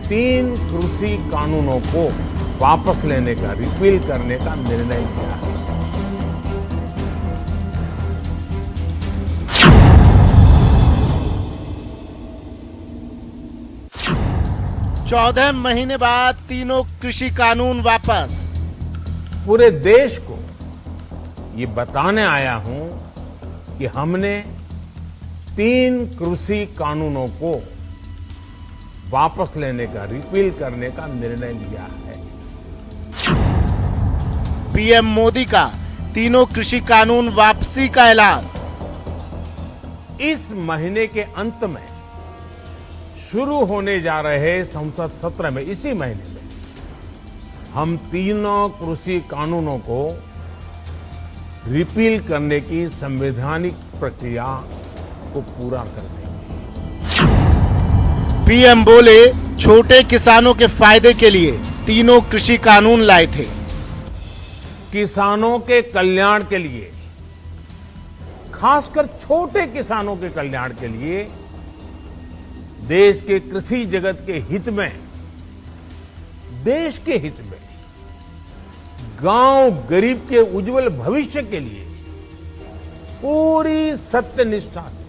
3 कृषि कानूनों को वापस लेने का, रिपील करने का निर्णय किया है। 14 महीने बाद तीनों कृषि कानून वापस। पूरे देश को ये बताने आया हूं कि हमने 3 कृषि कानूनों को वापस लेने का, रिपील करने का निर्णय लिया है। पीएम मोदी का तीनों कृषि कानून वापसी का ऐलान। इस महीने के अंत में शुरू होने जा रहे संसद सत्र में, इसी महीने में हम तीनों कृषि कानूनों को रिपील करने की संवैधानिक प्रक्रिया को पूरा कर देंगे। पीएम बोले छोटे किसानों के फायदे के लिए तीनों कृषि कानून लाए थे। किसानों के कल्याण के लिए, खासकर छोटे किसानों के कल्याण के लिए, देश के कृषि जगत के हित में, देश के हित में, गांव गरीब के उज्जवल भविष्य के लिए पूरी सत्यनिष्ठा से,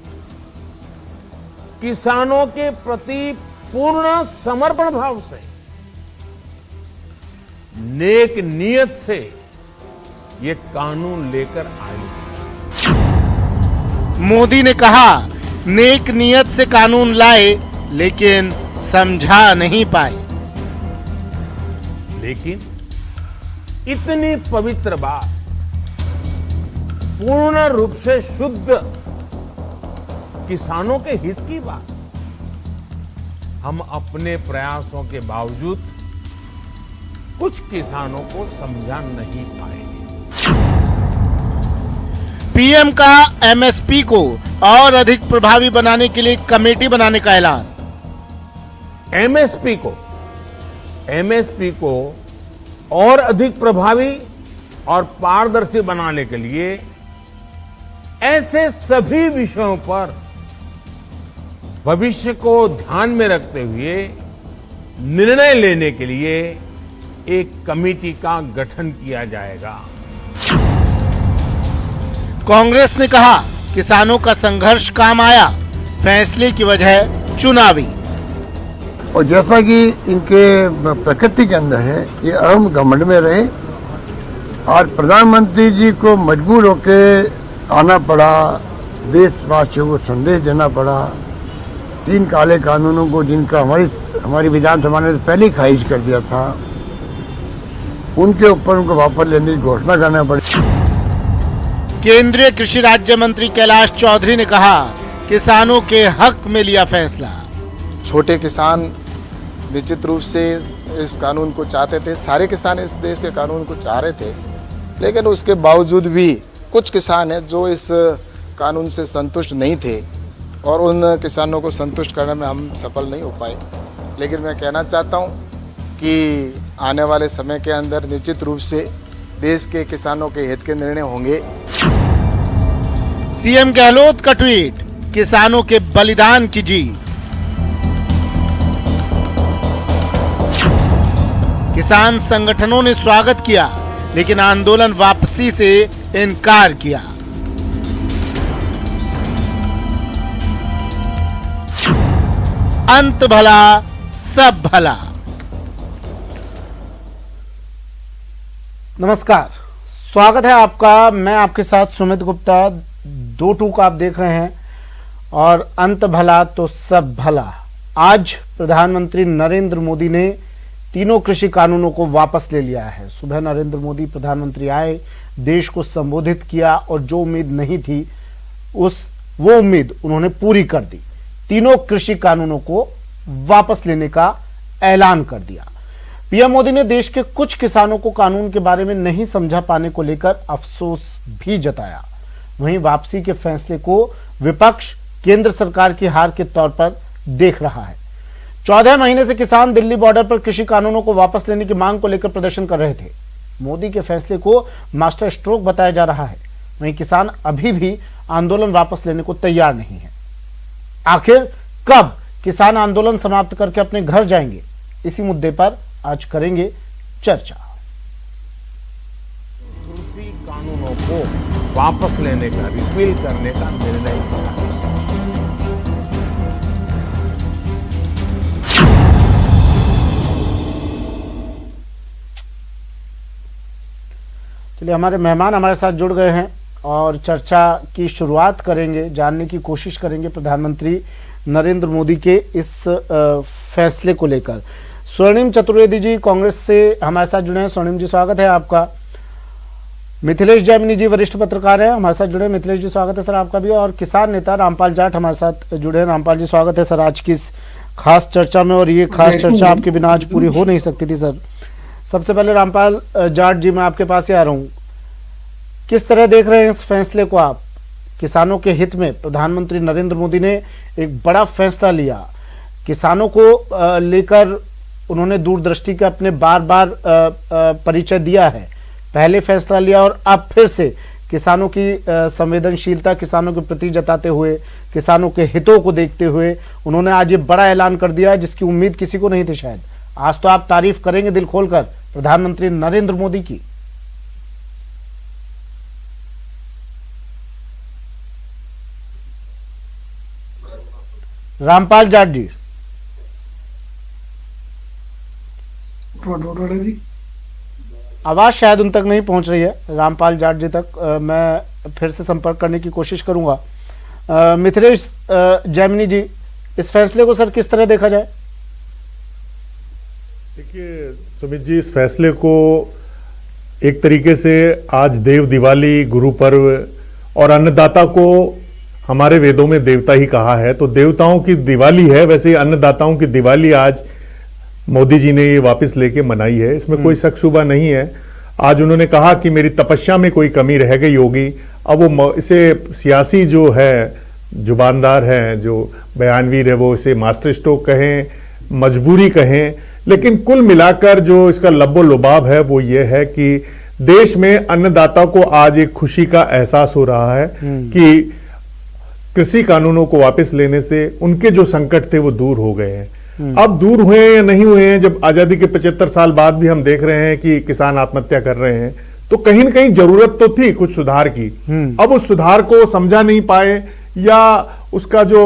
किसानों के प्रति पूर्ण समर्पण भाव से, नेक नियत से ये कानून लेकर आए। मोदी ने कहा नेक नियत से कानून लाए लेकिन समझा नहीं पाए। लेकिन इतनी पवित्र बात, पूर्ण रूप से शुद्ध किसानों के हित की बात, हम अपने प्रयासों के बावजूद कुछ किसानों को समझा नहीं पाएंगे। पीएम का एमएसपी को और अधिक प्रभावी बनाने के लिए कमेटी बनाने का ऐलान। एमएसपी को और अधिक प्रभावी और पारदर्शी बनाने के लिए ऐसे सभी विषयों पर भविष्य को ध्यान में रखते हुए निर्णय लेने के लिए एक कमेटी का गठन किया जाएगा। कांग्रेस ने कहा किसानों का संघर्ष काम आया, फैसले की वजह चुनावी। और जैसा कि इनके प्रकृति के अंदर है, ये अहम घमंड में रहे और प्रधानमंत्री जी को मजबूर होकर आना पड़ा, देशवासियों को संदेश देना पड़ा। 3 काले कानूनों को जिनका हमारी विधानसभा ने पहले ही खारिज कर दिया था, उनके ऊपर उनको वापस लेने की घोषणा करना पड़ी। केंद्रीय कृषि राज्य मंत्री कैलाश चौधरी ने कहा किसानों के हक में लिया फैसला। छोटे किसान निश्चित रूप से इस कानून को चाहते थे, सारे किसान इस देश के कानून को चाह रहे थे, लेकिन उसके बावजूद भी कुछ किसान हैं जो इस कानून से संतुष्ट नहीं थे और उन किसानों को संतुष्ट करने में हम सफल नहीं हो पाए। लेकिन मैं कहना चाहता हूं कि आने वाले समय के अंदर निश्चित रूप से देश के किसानों के हित के निर्णय होंगे। सीएम गहलोत का ट्वीट, किसानों के बलिदान की जीत। किसान संगठनों ने स्वागत किया लेकिन आंदोलन वापसी से इनकार किया। अंत भला सब भला। नमस्कार, स्वागत है आपका। मैं आपके साथ सुमित गुप्ता। 2 टूक आप देख रहे हैं और अंत भला तो सब भला। आज प्रधानमंत्री नरेंद्र मोदी ने तीनों कृषि कानूनों को वापस ले लिया है। सुबह नरेंद्र मोदी प्रधानमंत्री आए, देश को संबोधित किया और जो उम्मीद नहीं थी वो उम्मीद उन्होंने पूरी कर दी। तीनों कृषि कानूनों को वापस लेने का ऐलान कर दिया। पीएम मोदी ने देश के कुछ किसानों को कानून के बारे में नहीं समझा पाने को लेकर अफसोस भी जताया। वहीं वापसी के फैसले को विपक्ष केंद्र सरकार की हार के तौर पर देख रहा है। 14 महीने से किसान दिल्ली बॉर्डर पर कृषि कानूनों को वापस लेने की मांग को लेकर प्रदर्शन कर रहे थे। मोदी के फैसले को मास्टर स्ट्रोक बताया जा रहा है। वहीं किसान अभी भी आंदोलन वापस लेने को तैयार नहीं है। आखिर कब किसान आंदोलन समाप्त करके अपने घर जाएंगे, इसी मुद्दे पर आज करेंगे चर्चा। कृषि कानूनों को वापस लेने का, रिपील करने का निर्णय किया है। चलिए, हमारे मेहमान हमारे साथ जुड़ गए हैं और चर्चा की शुरुआत करेंगे, जानने की कोशिश करेंगे प्रधानमंत्री नरेंद्र मोदी के इस फैसले को लेकर। स्वर्णिम चतुर्वेदी जी कांग्रेस से हमारे साथ जुड़े हैं। स्वर्णिम जी, स्वागत है आपका। मिथिलेश जैमिनी जी वरिष्ठ पत्रकार हैं, हमारे साथ जुड़े हैं। मिथिलेश जी, स्वागत है सर आपका भी। और किसान नेता रामपाल जाट हमारे साथ जुड़े हैं। रामपाल जी, स्वागत है सर आज की इस खास चर्चा में। और ये खास चर्चा आपके बिना आज पूरी हो नहीं सकती थी सर। सबसे पहले रामपाल जाट जी, मैं आपके पास ही आ रहा हूँ। किस तरह देख रहे हैं इस फैसले को आप? किसानों के हित में प्रधानमंत्री नरेंद्र मोदी ने एक बड़ा फैसला लिया। किसानों को लेकर उन्होंने दूरदृष्टि का अपने बार बार परिचय दिया है। पहले फैसला लिया और अब फिर से किसानों की संवेदनशीलता किसानों के प्रति जताते हुए, किसानों के हितों को देखते हुए उन्होंने आज ये बड़ा ऐलान कर दिया जिसकी उम्मीद किसी को नहीं थी शायद। आज तो आप तारीफ करेंगे दिल खोलकर प्रधानमंत्री नरेंद्र मोदी की। रामपाल जाट जी, आवाज शायद उन तक नहीं पहुंच रही है। रामपाल जाट जी तक मैं फिर से संपर्क करने की कोशिश करूंगा। मिथिलेश जैमिनी जी, इस फैसले को सर किस तरह देखा जाए? देखिए सुमित जी, इस फैसले को एक तरीके से आज देव दिवाली, गुरु पर्व और अन्नदाता को हमारे वेदों में देवता ही कहा है, तो देवताओं की दिवाली है, वैसे ही अन्नदाताओं की दिवाली आज मोदी जी ने ये वापस लेके मनाई है। इसमें कोई शक शुबा नहीं है। आज उन्होंने कहा कि मेरी तपस्या में कोई कमी रह गई होगी। अब वो इसे सियासी जो है, जुबानदार है, जो बयानवीर है, वो इसे मास्टर स्ट्रोक कहें, मजबूरी कहें, लेकिन कुल मिलाकर जो इसका लब्बो लुबाब है वो ये है कि देश में अन्नदाता को आज एक खुशी का एहसास हो रहा है कि कृषि कानूनों को वापस लेने से उनके जो संकट थे वो दूर हो गए हैं। अब दूर हुए हैं या नहीं हुए हैं, जब आजादी के 75 साल बाद भी हम देख रहे हैं कि किसान आत्महत्या कर रहे हैं, तो कहीं ना कहीं जरूरत तो थी कुछ सुधार की। अब उस सुधार को समझा नहीं पाए, या उसका जो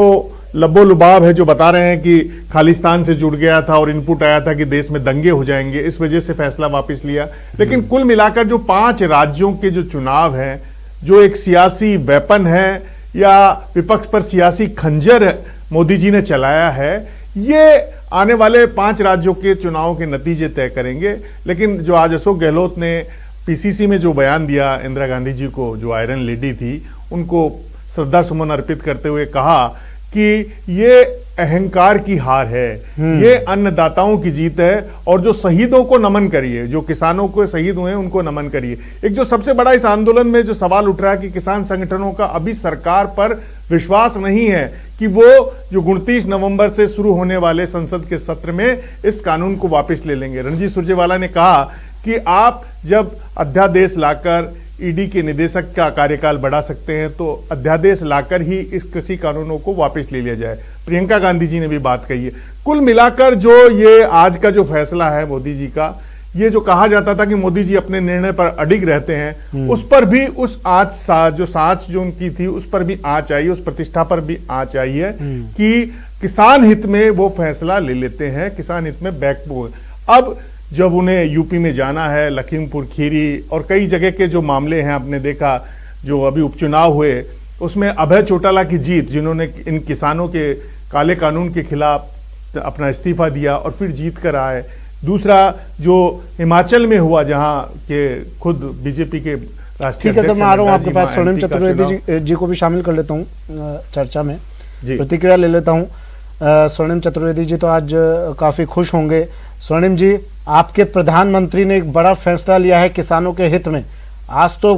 लब्बो लुबाब है जो बता रहे हैं कि खालिस्तान से जुड़ गया था और इनपुट आया था कि देश में दंगे हो जाएंगे, इस वजह से फैसला वापस लिया। लेकिन कुल मिलाकर जो 5 राज्यों के जो चुनाव है, जो एक सियासी वेपन है या विपक्ष पर सियासी खंजर मोदी जी ने चलाया है, ये आने वाले 5 राज्यों के चुनावों के नतीजे तय करेंगे। लेकिन जो आज अशोक गहलोत ने पीसीसी में जो बयान दिया इंदिरा गांधी जी को, जो आयरन लेडी थी, उनको श्रद्धा सुमन अर्पित करते हुए कहा कि ये अहंकार की हार है, ये अन्नदाताओं की जीत है, और जो शहीदों को नमन करिए, जो किसानों को शहीद हुए हैं उनको नमन करिए। एक जो सबसे बड़ा इस आंदोलन में जो सवाल उठ रहा है कि किसान संगठनों का अभी सरकार पर विश्वास नहीं है कि वो जो 29 नवंबर से शुरू होने वाले संसद के सत्र में इस कानून को वापस ले लेंगे। रणजीत सुरजेवाला ने कहा कि आप जब अध्यादेश लाकर ईडी के निदेशक का कार्यकाल बढ़ा सकते हैं, तो अध्यादेश लाकर ही इस कृषि कानूनों को वापस ले लिया जाए। प्रियंका गांधी जी ने भी बात कही है। कुल मिलाकर जो ये आज का जो फैसला है मोदी जी का, ये जो कहा जाता था कि मोदी जी अपने निर्णय पर अडिग रहते हैं, उस पर भी उस सांच जो उनकी थी उस पर भी आंच आई, उस प्रतिष्ठा पर भी आंच आई है कि किसान हित में वो फैसला ले लेते हैं, किसान हित में बैकबोन। अब जब उन्हें यूपी में जाना है, लखीमपुर खीरी और कई जगह के जो मामले हैं, आपने देखा जो अभी उपचुनाव हुए उसमें अभय चौटाला की जीत, जिन्होंने इन किसानों के काले कानून के खिलाफ अपना इस्तीफा दिया और फिर जीत कर आए। दूसरा जो हिमाचल में हुआ, जहां के खुद बीजेपी के राष्ट्रीय ठीक है सर, मैं आ रहा हूँ आपके पास। स्वर्णिम चतुर्वेदी जी को भी शामिल कर लेता हूँ चर्चा में, प्रतिक्रिया ले लेता हूँ। स्वर्णिम चतुर्वेदी जी तो आज काफी खुश होंगे। स्वर्णिम जी, आपके प्रधानमंत्री ने एक बड़ा फैसला लिया है किसानों के हित में। आज तो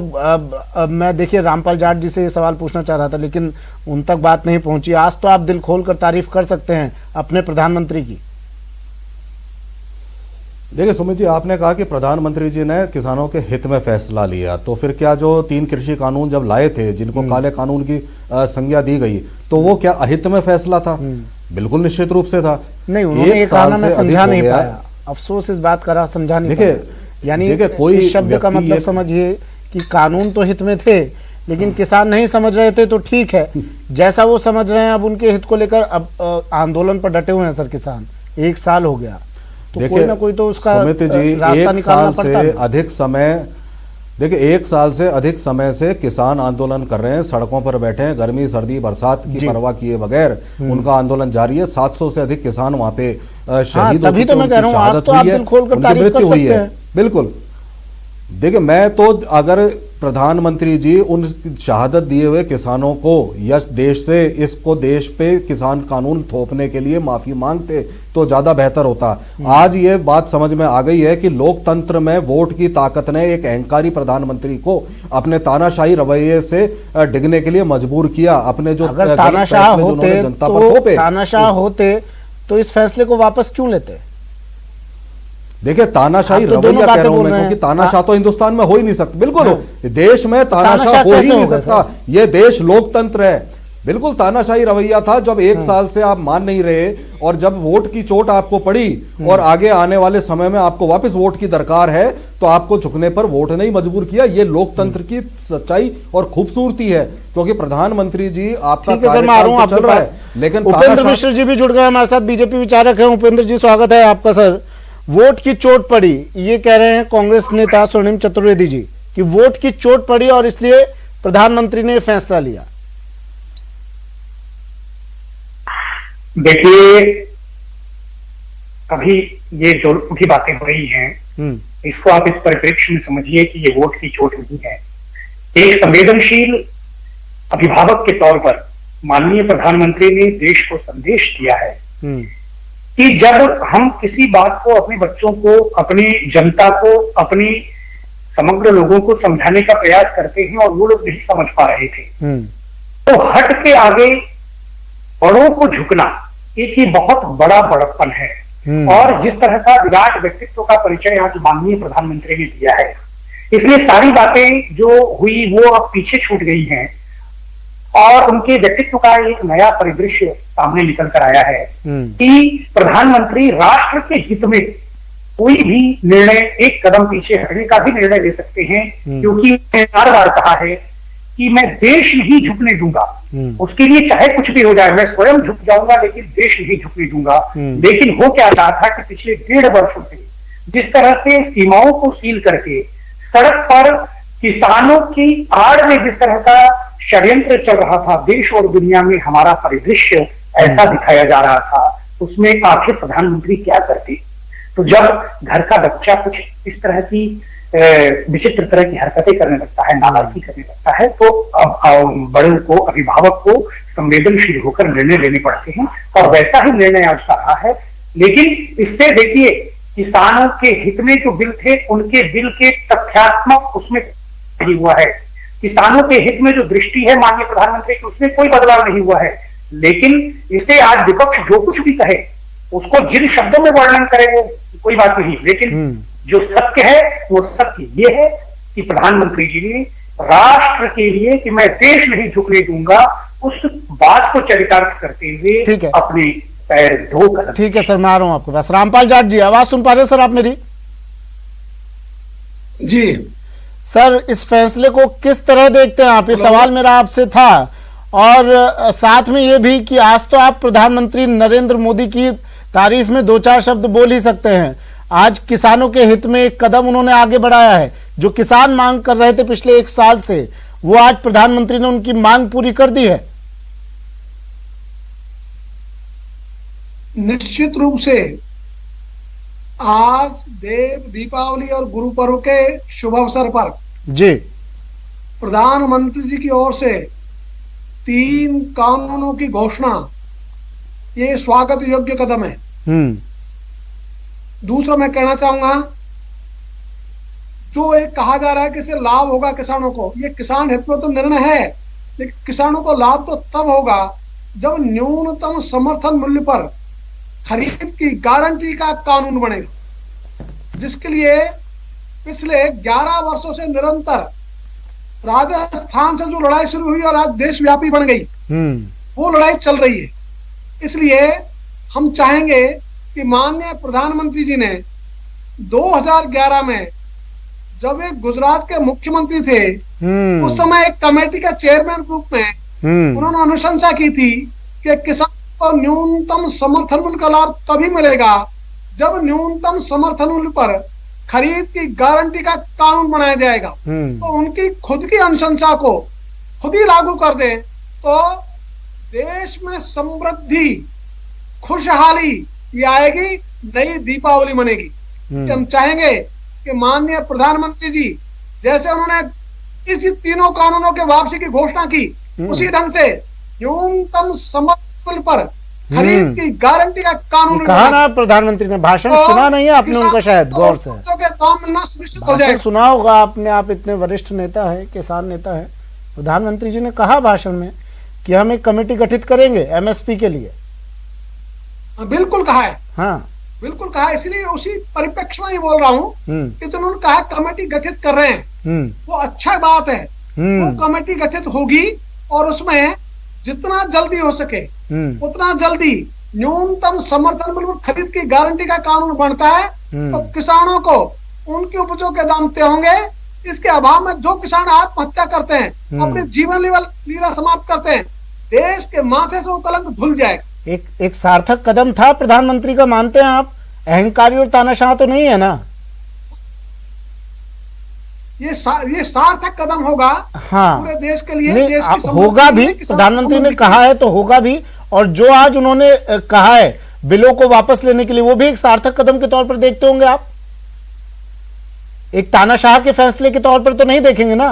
मैं देखिए रामपाल जाट जी से ये सवाल पूछना चाह रहा था लेकिन उन तक बात नहीं पहुंची। आज तो आप दिल खोल कर तारीफ कर सकते हैं अपने प्रधानमंत्री की। देखिए सुमित जी, आपने कहा कि प्रधानमंत्री जी ने किसानों के हित में फैसला लिया, तो फिर क्या जो 3 कृषि कानून जब लाए थे जिनको काले कानून की संज्ञा दी गई, तो वो क्या अहित में फैसला था? बिल्कुल निश्चित रूप से था। नहीं, उन्होंने ये कहा ना, मैं समझा नहीं पाया, अफसोस इस बात का रहा, समझा नहीं पाया। यानी कोई इस शब्द का मतलब समझिए कि कानून तो हित में थे, लेकिन किसान नहीं समझ रहे थे, तो ठीक है, जैसा वो समझ रहे हैं अब उनके हित को लेकर अब आंदोलन पर डटे हुए हैं सर किसान। 1 साल हो गया, तो कोई ना कोई तो उसका रास्ता निकालना पड़ता है। अधिक समय, देखिए 1 साल से अधिक समय से किसान आंदोलन कर रहे हैं, सड़कों पर बैठे हैं, गर्मी सर्दी बरसात की परवाह किए बगैर उनका आंदोलन जारी है। 700 से अधिक किसान वहां पे शहीद हो चुके हैं, उनकी शहादत हुई है, उनकी मृत्यु हुई है। बिल्कुल, देखिए मैं तो अगर प्रधानमंत्री जी उन शहादत दिए हुए किसानों को या देश से इसको देश पे किसान कानून थोपने के लिए माफी मांगते तो ज्यादा बेहतर होता। आज ये बात समझ में आ गई है कि लोकतंत्र में वोट की ताकत ने एक अहंकारी प्रधानमंत्री को अपने तानाशाही रवैये से डिगने के लिए मजबूर किया। अपने जो तानाशाह होते, जनता पर थोपे, तानाशाह होते तो इस फैसले को वापस क्यों लेते? देखिए तानाशाही रवैया कह रहा हूं मैं, क्योंकि तानाशाह तो हिंदुस्तान में हो ही नहीं सकता। बिल्कुल हो, देश में तानाशाह हो ही नहीं सकता, ये देश लोकतंत्र है। बिल्कुल तानाशाही रवैया था जब 1 साल से आप मान नहीं रहे, और जब वोट की चोट आपको पड़ी और आगे आने वाले समय में आपको वापस वोट की दरकार है, तो आपको झुकने पर वोट ने ही मजबूर किया। ये लोकतंत्र की सच्चाई और खूबसूरती है, क्योंकि प्रधानमंत्री जी आपका कार्यकाल चल रहा है, लेकिन उपेंद्र मिश्र जी भी जुड़ गए हमारे साथ, बीजेपी विचारक है। उपेंद्र जी स्वागत है आपका सर। वोट की चोट पड़ी, ये कह रहे हैं कांग्रेस नेता स्वर्णिम चतुर्वेदी जी कि वोट की चोट पड़ी और इसलिए प्रधानमंत्री ने फैसला लिया। देखिए, अभी ये जो उठी बातें हो रही हैं, इसको आप इस परिप्रेक्ष्य में समझिए कि ये वोट की चोट नहीं है। एक संवेदनशील अभिभावक के तौर पर माननीय प्रधानमंत्री ने देश को संदेश दिया है कि जब हम किसी बात को अपने बच्चों को, अपनी जनता को, अपनी समग्र लोगों को समझाने का प्रयास करते हैं और वो लोग नहीं समझ पा रहे थे, तो हट के आगे बड़ों को झुकना एक ही बहुत बड़ा बड़प्पन है। और जिस तरह का विराट व्यक्तित्व का परिचय आज माननीय प्रधानमंत्री ने दिया है, इसलिए सारी बातें जो हुई वो अब पीछे छूट गई हैं और उनके व्यक्तित्व का एक नया परिदृश्य सामने निकल कर आया है कि प्रधानमंत्री राष्ट्र के हित में कोई भी निर्णय, एक कदम पीछे हटने का भी निर्णय ले सकते हैं, क्योंकि मैंने बार बार कहा है कि मैं देश नहीं झुकने दूंगा। उसके लिए चाहे कुछ भी हो जाए, मैं स्वयं झुक जाऊंगा, लेकिन देश नहीं झुकने दूंगा। लेकिन हो क्या रहा था कि पिछले 1.5 वर्षों से जिस तरह से सीमाओं को सील करके सड़क पर किसानों की आड़ में जिस तरह का षड्यंत्र चल रहा था, देश और दुनिया में हमारा परिदृश्य ऐसा दिखाया जा रहा था, उसमें आखिर प्रधानमंत्री क्या करते? तो जब घर का बच्चा कुछ इस तरह की विचित्र तरह की हरकतें करने लगता है, नालायकी करने लगता है, तो बड़ों को, अभिभावक को संवेदनशील होकर निर्णय लेने पड़ते हैं, और वैसा ही निर्णय आज का रहा है। लेकिन इससे देखिए, किसानों के हित में जो बिल थे, उनके बिल के तथ्यात्मक उसमें नहीं हुआ है। किसानों के हित में जो दृष्टि है माननीय प्रधानमंत्री की, उसमें कोई बदलाव नहीं हुआ है। लेकिन इसे आज विपक्ष जो कुछ भी कहे, उसको जिन शब्दों में वर्णन करे वो कोई बात नहीं, लेकिन जो सत्य है वो सत्य ये है कि प्रधानमंत्री जी ने राष्ट्र के लिए कि मैं देश नहीं झुकने दूंगा, उस बात को चरितार्थ करते हुए अपने पैर धो कर। ठीक है सर, मैं आ रहा हूं आपके पास। रामपाल जाट जी, आवाज सुन पा रहे सर आप मेरी? जी सर, इस फैसले को किस तरह देखते हैं आप? ये सवाल मेरा आपसे था, और साथ में ये भी कि आज तो आप प्रधानमंत्री नरेंद्र मोदी की तारीफ में 2-4 शब्द बोल ही सकते हैं। आज किसानों के हित में एक कदम उन्होंने आगे बढ़ाया है। जो किसान मांग कर रहे थे पिछले 1 साल से, वो आज प्रधानमंत्री ने उनकी मांग पूरी कर दी है। निश्चित रूप से आज देव दीपावली और गुरु पर्व के शुभ अवसर पर जी प्रधानमंत्री जी की ओर से 3 कानूनों की घोषणा, ये स्वागत योग्य कदम है। दूसरा मैं कहना चाहूंगा, जो एक कहा जा रहा है कि इससे लाभ होगा किसानों को, ये किसान हित में तो निर्णय है, लेकिन किसानों को लाभ तो तब होगा जब न्यूनतम समर्थन मूल्य पर खरीद की गारंटी का कानून बनेगा, जिसके लिए पिछले 11 वर्षों से निरंतर राजस्थान से जो लड़ाई शुरू हुई और आज देशव्यापी बन गई, वो लड़ाई चल रही है। इसलिए हम चाहेंगे कि माननीय प्रधानमंत्री जी ने 2011 में जब एक गुजरात के मुख्यमंत्री थे उस समय एक कमेटी का चेयरमैन रूप में उन्होंने अनुशंसा की थी कि किसान को न्यूनतम समर्थन मूल्य का लाभ तभी मिलेगा जब न्यूनतम समर्थन मूल्य पर खरीद की गारंटी का कानून बनाया जाएगा। तो उनकी खुद की अनुशंसा को खुद ही लागू कर दें तो देश में समृद्धि खुशहाली ये आएगी, नई दीपावली मनेगी। इसलिए हम चाहेंगे कि माननीय प्रधानमंत्री जी जैसे उन्होंने इस तीनों कानूनों के वापसी की घोषणा की उसी ढंग से न्यूनतम समर्थन मूल्य पर खरीद की गारंटी का कानून कहा ना प्रधानमंत्री ने, भाषण सुना नहीं है आपने उनका, शायद गौर से के दाम मिलना सुनिश्चित हो जाएगा। सुना होगा आपने, आप इतने वरिष्ठ नेता है, किसान नेता है। प्रधानमंत्री जी ने कहा भाषण में कि हम एक कमेटी गठित करेंगे एमएसपी के लिए। बिल्कुल कहा है, हाँ बिल्कुल कहा है। इसलिए उसी परिप्रेक्ष्य में ही बोल रहा हूँ कि जो उन्होंने कहा कमेटी गठित कर रहे हैं वो अच्छा बात है। वो कमेटी गठित होगी और उसमें जितना जल्दी हो सके उतना जल्दी न्यूनतम समर्थन मूल्य खरीद की गारंटी का कानून बनता है तो किसानों को उनकी उपजों के दाम तय होंगे। इसके अभाव में जो किसान आत्महत्या करते हैं, अपनी जीवन लीला समाप्त करते हैं, देश के माथे से वो कलंक धुल जाएगा। एक सार्थक कदम था प्रधानमंत्री का, मानते हैं आप? अहंकारी और तानाशाह तो नहीं है ना? ये सार्थक कदम होगा। हाँ, पूरे देश के लिए, नहीं, देश की होगा भी। प्रधानमंत्री ने कहा है तो होगा भी। और जो आज उन्होंने कहा है बिलों को वापस लेने के लिए, वो भी एक सार्थक कदम के तौर पर देखते होंगे आप? एक तानाशाह के फैसले के तौर पर तो नहीं देखेंगे ना,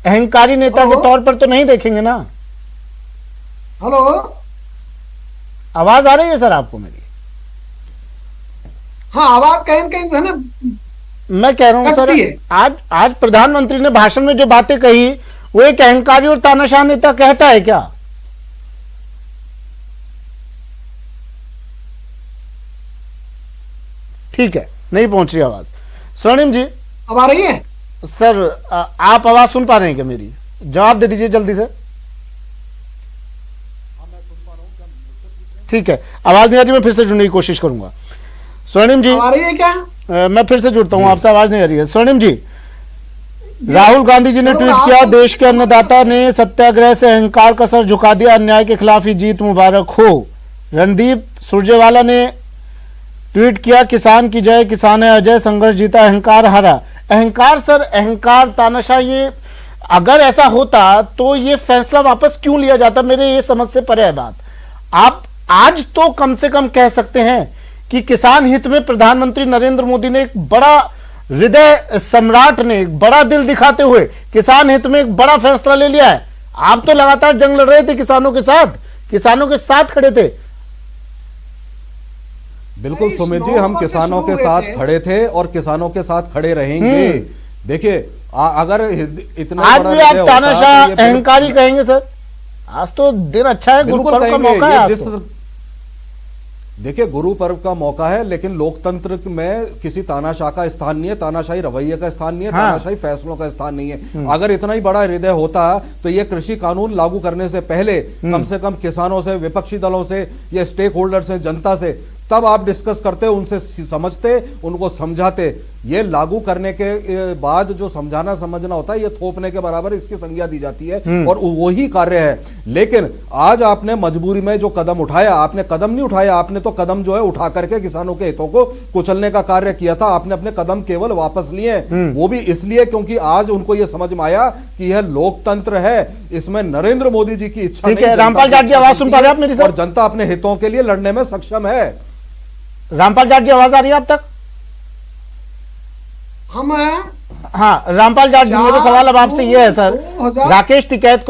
अहंकारी नेता के तौर पर तो नहीं देखेंगे ना। हेलो, आवाज आ रही है सर आपको मेरी? हाँ, आवाज कहीं कहीं जो है ना, मैं कह रहा हूं सर, आज प्रधानमंत्री ने भाषण में जो बातें कही वो एक अहंकारी और तानाशाह नेता कहता है क्या? ठीक है, नहीं पहुंच रही आवाज। स्वर्णिम जी, अब आ रही है? सर आप आवाज सुन पा रहे हैं क्या मेरी? जवाब दे दीजिए जल्दी से। ठीक है, आवाज नहीं आ रही, मैं फिर से जुड़ने की कोशिश करूंगा। स्वर्णिम जी, आ रही है क्या? मैं फिर से जुड़ता हूं आपसे, आवाज नहीं आ रही है। स्वर्णिम जी, राहुल गांधी जी ने ट्वीट किया, देश के अन्नदाता ने सत्याग्रह से अहंकार का सर झुका दिया, अन्याय के खिलाफ ही जीत मुबारक हो। रणदीप सुरजेवाला ने ट्वीट किया, किसान की जय, किसान है अजय, संघर्ष जीता, अहंकार हारा। अहंकार सर, अहंकार, तानाशाह, ये अगर ऐसा होता तो ये फैसला वापस क्यों लिया जाता? मेरे ये समझ से परे है बात। आप आज तो कम से कम कह सकते हैं कि किसान हित में प्रधानमंत्री नरेंद्र मोदी ने एक बड़ा हृदय सम्राट ने एक बड़ा दिल दिखाते हुए किसान हित में एक बड़ा फैसला ले लिया है। आप तो लगातार जंग लड़ रहे थे किसानों के साथ खड़े थे। बिल्कुल सुमित जी, हम किसानों के साथ खड़े थे और किसानों के साथ खड़े रहेंगे। देखिए, अगर इतना आज भी आप तानाशाह अहंकारी कहेंगे सर? आज तो दिन अच्छा है, गुरु पर्व का मौका है आज तो। देखिए, गुरु पर्व का मौका है, लेकिन लोकतंत्र में किसी तानाशाह का स्थान नहीं है, तानाशाही रवैये का स्थान नहीं है, तानाशाही फैसलों का स्थान नहीं है। अगर इतना ही बड़ा हृदय होता तो ये कृषि कानून लागू करने से पहले कम से कम किसानों से, विपक्षी दलों से, ये स्टेक होल्डर से, जनता से तब आप डिस्कस करते, उनसे समझते, उनको समझाते। ये लागू करने के बाद जो समझाना समझना होता है, ये थोपने के बराबर इसकी संज्ञा दी जाती है और वही कार्य है। लेकिन आज आपने मजबूरी में जो कदम उठाया, आपने कदम नहीं उठाया, आपने तो कदम जो है उठा करके किसानों के हितों को कुचलने का कार्य किया था। आपने अपने कदम केवल वापस लिए, वो भी इसलिए क्योंकि आज उनको यह समझ में आया कि यह लोकतंत्र है, इसमें नरेंद्र मोदी जी की इच्छा नहीं। रामपाल जाट जी, आवाज सुन पा रहे हैं आप मेरी? और जनता अपने हितों के लिए लड़ने में सक्षम है। रामपाल जाट जी, आवाज आ रही है आप तक? हाँ, रामपाल जाट जी, मेरा सवाल अब आपसे ये है सर, राकेश टिकैत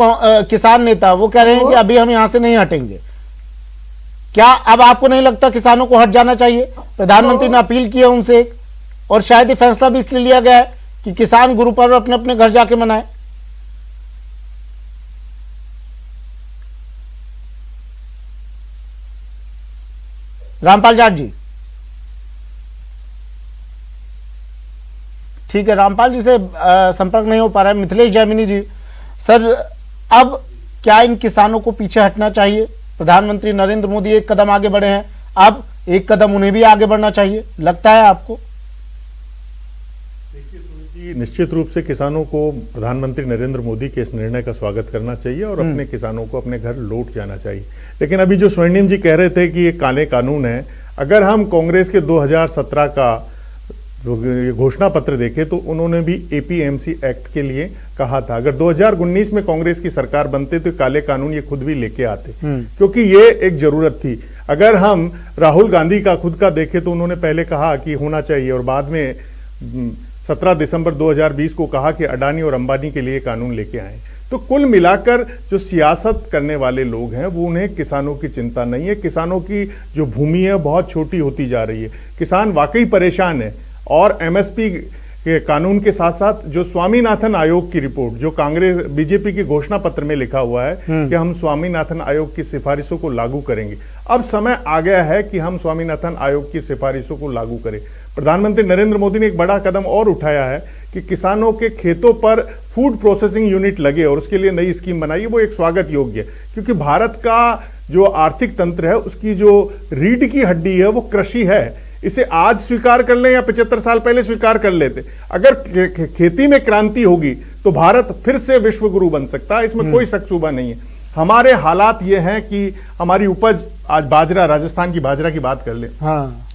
किसान नेता, वो कह रहे हैं कि अभी हम यहां से नहीं हटेंगे। क्या अब आपको नहीं लगता किसानों को हट जाना चाहिए? प्रधानमंत्री ने अपील की है उनसे, और शायद ये फैसला भी इसलिए लिया गया है कि किसान गुरु पर्व अपने अपने घर जाके मनाए। रामपाल जाट जी, ठीक है, रामपाल जी से संपर्क नहीं हो पा रहा है। मिथिलेश जैमिनी जी, सर अब क्या इन किसानों को पीछे हटना चाहिए? प्रधानमंत्री नरेंद्र मोदी एक कदम आगे बढ़े हैं, अब एक कदम उन्हें भी आगे बढ़ना चाहिए, लगता है आपको? निश्चित रूप से किसानों को प्रधानमंत्री नरेंद्र मोदी के इस निर्णय का स्वागत करना चाहिए और अपने किसानों को अपने घर लौट जाना चाहिए। लेकिन अभी जो स्वर्णिम जी कह रहे थे कि ये काले कानून है, अगर हम कांग्रेस के 2017 का घोषणा पत्र देखें तो उन्होंने भी एपीएमसी एक्ट के लिए कहा था। अगर 2019 में कांग्रेस की सरकार बनते तो काले कानून ये खुद भी लेके आते, क्योंकि ये एक जरूरत थी। अगर हम राहुल गांधी का खुद का देखें तो उन्होंने पहले कहा कि होना चाहिए और बाद में 17 दिसंबर 2020 को कहा कि अडानी और अंबानी के लिए कानून लेके आए। तो कुल मिलाकर जो सियासत करने वाले लोग हैं वो उन्हें किसानों की चिंता नहीं है। किसानों की जो भूमि है बहुत छोटी होती जा रही है, किसान वाकई परेशान है। और एमएसपी के कानून के साथ साथ जो स्वामीनाथन आयोग की रिपोर्ट, जो कांग्रेस बीजेपी के घोषणा पत्र में लिखा हुआ है कि हम स्वामीनाथन आयोग की सिफारिशों को लागू करेंगे, अब समय आ गया है कि हम स्वामीनाथन आयोग की सिफारिशों को लागू करें। प्रधानमंत्री नरेंद्र मोदी ने एक बड़ा कदम और उठाया है कि किसानों के खेतों पर फूड प्रोसेसिंग यूनिट लगे और उसके लिए नई स्कीम बनाई। वो एक स्वागत योग्य है, क्योंकि भारत का जो आर्थिक तंत्र है उसकी जो रीढ़ की हड्डी है वो कृषि है। इसे आज स्वीकार कर लें या 75 साल पहले स्वीकार कर लेते, अगर खेती में क्रांति होगी तो भारत फिर से विश्व गुरु बन सकता है, इसमें कोई शक शुबा नहीं है। हमारे हालात ये हैं कि हमारी उपज, आज बाजरा, राजस्थान की बाजरा की बात कर ले,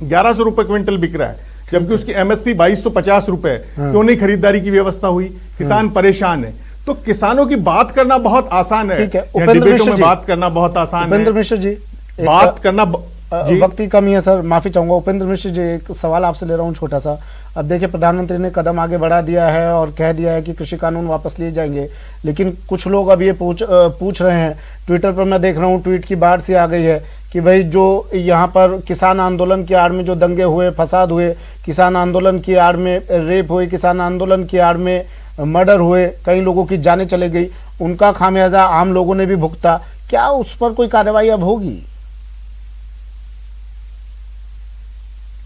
1100 रुपए क्विंटल बिक रहा है, जबकि उसकी एमएसपी 2250 रुपए है। क्यों नहीं खरीदारी की व्यवस्था हुई? किसान परेशान है। तो किसानों की बात करना बहुत आसान है, डिबेटों में बात करना बहुत आसान है। उपेंद्र मिश्र जी, बात करना वक्त की कमी है सर, माफी चाहूंगा। उपेंद्र मिश्र जी, एक सवाल आपसे ले रहा हूं छोटा सा। अब देखिए, प्रधानमंत्री ने कदम आगे बढ़ा दिया है और कह दिया है कि कृषि कानून वापस लिए जाएंगे, लेकिन कुछ लोग अब ये पूछ रहे हैं, ट्विटर पर मैं देख रहा हूं ट्वीट की बाढ़ सी आ गई है कि भाई जो यहाँ पर किसान आंदोलन की आड़ में जो दंगे हुए, फसाद हुए, किसान आंदोलन की आड़ में रेप हुए, किसान आंदोलन की आड़ में मर्डर हुए, कई लोगों की जानें चले गई, उनका खामियाजा आम लोगों ने भी भुगता। क्या उस पर कोई कार्रवाई अब होगी,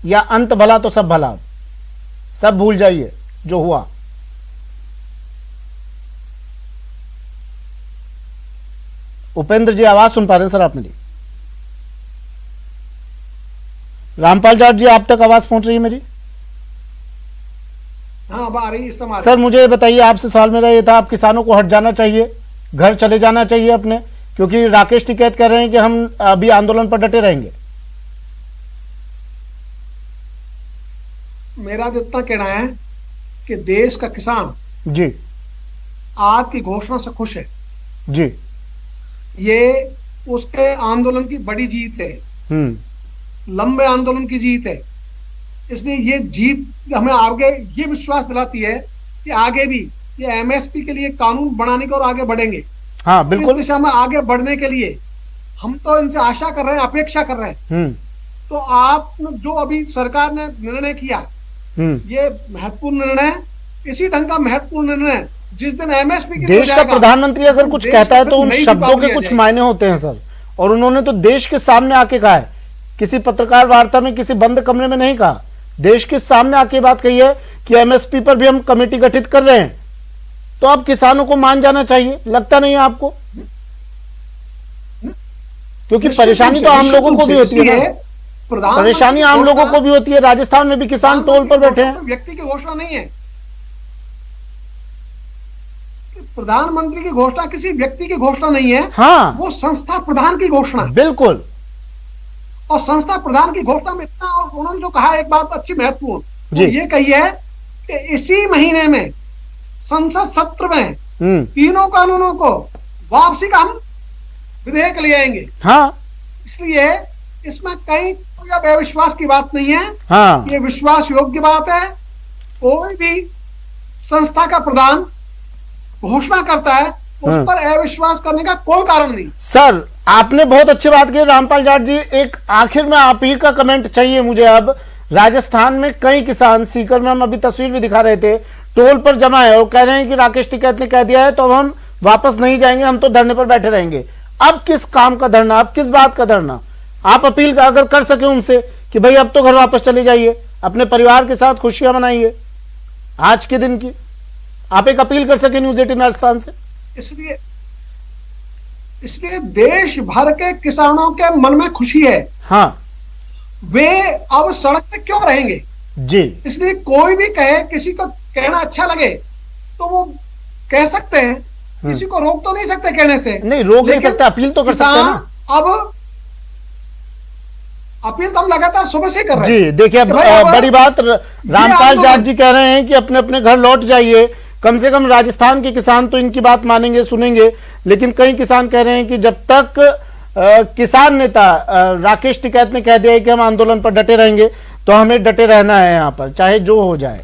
या अंत भला तो सब भला, सब भूल जाइए जो हुआ? उपेंद्र जी, आवाज सुन पा रहे हैं सर आप मेरी? रामपाल जाट जी, आप तक आवाज पहुंच रही है मेरी? हाँ, अब आ रही है समय। सर मुझे बताइए, आपसे सवाल मेरा ये था, आप किसानों को हट जाना चाहिए, घर चले जाना चाहिए अपने, क्योंकि राकेश टिकैत कह रहे हैं कि हम अभी आंदोलन पर डटे रहेंगे। मेरा तो इतना कहना है कि देश का किसान जी आज की घोषणा से खुश है जी, ये उसके आंदोलन की बड़ी जीत है, लंबे आंदोलन की जीत है। इसलिए ये जीत हमें आगे ये विश्वास दिलाती है कि आगे भी ये एमएसपी के लिए कानून बनाने को और आगे बढ़ेंगे। हाँ बिल्कुल, इस दिशा में आगे बढ़ने के लिए हम तो इनसे आशा कर रहे हैं, अपेक्षा कर रहे हैं। तो आप जो अभी सरकार ने निर्णय किया, ये महत्वपूर्ण निर्णय है। इसी ढंग का महत्वपूर्ण निर्णय जिस दिन एमएसपी की देश का प्रधानमंत्री अगर कुछ कहता है तो उन शब्दों के कुछ मायने होते हैं सर, और उन्होंने तो देश के सामने आके कहा है, किसी पत्रकार वार्ता में किसी बंद कमरे में नहीं कहा, देश के सामने आके बात कही है कि एमएसपी पर भी हम कमेटी गठित कर रहे हैं। तो अब किसानों को मान जाना चाहिए, लगता नहीं है आपको? क्योंकि परेशानी तो आम लोगों को भी होती है, परेशानी आम लोगों को भी होती है। राजस्थान में भी किसान टोल पर बैठे हैं। व्यक्ति की घोषणा नहीं है, प्रधानमंत्री की घोषणा किसी व्यक्ति की घोषणा नहीं है। हाँ, वो संस्था प्रधान की घोषणा, बिल्कुल। और संस्था प्रधान की घोषणा में इतना, और उन्होंने जो कहा एक बात अच्छी महत्वपूर्ण, तो ये कही है कि इसी महीने में संसद सत्र में तीनों कानूनों को वापसी का हम विधेयक ले आएंगे। हाँ, इसलिए इसमें कहीं कोई अविश्वास की बात नहीं है। हाँ, ये विश्वास योग्य बात है। कोई भी संस्था का प्रधान घोषणा करता है, उस पर अविश्वास करने का कोई कारण नहीं। सर आपने बहुत अच्छी बात की रामपाल जाट जी। एक आखिर में आप ही का कमेंट चाहिए मुझे। अब राजस्थान में कई किसान, सीकर में हम अभी तस्वीर भी दिखा रहे थे, टोल पर जमा है और कह रहे हैं कि राकेश टिकैत ने कह दिया है तो अब हम वापस नहीं जाएंगे, हम तो धरने पर बैठे रहेंगे। अब किस काम का धरना, अब किस बात का धरना? आप अपील अगर कर सके उनसे कि भाई अब तो घर वापस चले जाइए, अपने परिवार के साथ खुशियां मनाइए आज के दिन की, आप एक अपील कर सके न्यूज 18 राजस्थान से। इसलिए देश भर के किसानों के मन में खुशी है। हाँ वे अब सड़क पे क्यों रहेंगे जी। इसलिए कोई भी कहे, किसी को कहना अच्छा लगे तो वो कह सकते हैं, किसी को रोक तो नहीं सकते कहने से। नहीं रोक नहीं सकते, अपील तो कर सकते हैं ना। अब अपील तो हम लगातार सुबह से कर रहे हैं। जी देखिए, बड़ी बात रामपाल जाट जी कह रहे हैं कि अपने अपने घर लौट जाइए। कम से कम राजस्थान के किसान तो इनकी बात मानेंगे, सुनेंगे, लेकिन कई किसान कह रहे हैं कि जब तक किसान नेता राकेश टिकैत ने कह दिया है कि हम आंदोलन पर डटे रहेंगे तो हमें डटे रहना है यहाँ पर, चाहे जो हो जाए।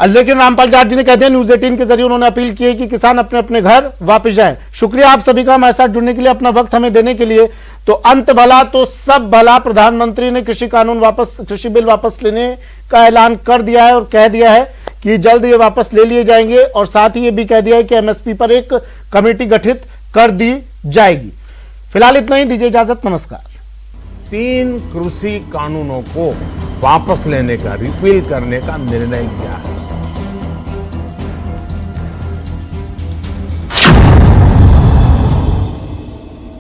लेकिन रामपाल जाट जी ने कह दिया, न्यूज 18 के जरिए उन्होंने अपील की है कि किसान अपने अपने घर वापस जाएं। शुक्रिया आप सभी का हमारे साथ जुड़ने के लिए, अपना वक्त हमें देने के लिए। तो अंत भला तो सब भला, प्रधानमंत्री ने कृषि बिल वापस लेने का ऐलान कर दिया है और कह दिया है कि जल्द ये वापस ले लिए जाएंगे, और साथ ही ये भी कह दिया है कि एमएसपी पर एक कमेटी गठित कर दी जाएगी। फिलहाल इतना ही, दीजिए इजाजत, नमस्कार। 3 कृषि कानूनों को वापस लेने का, रिपील करने का निर्णय लिया है।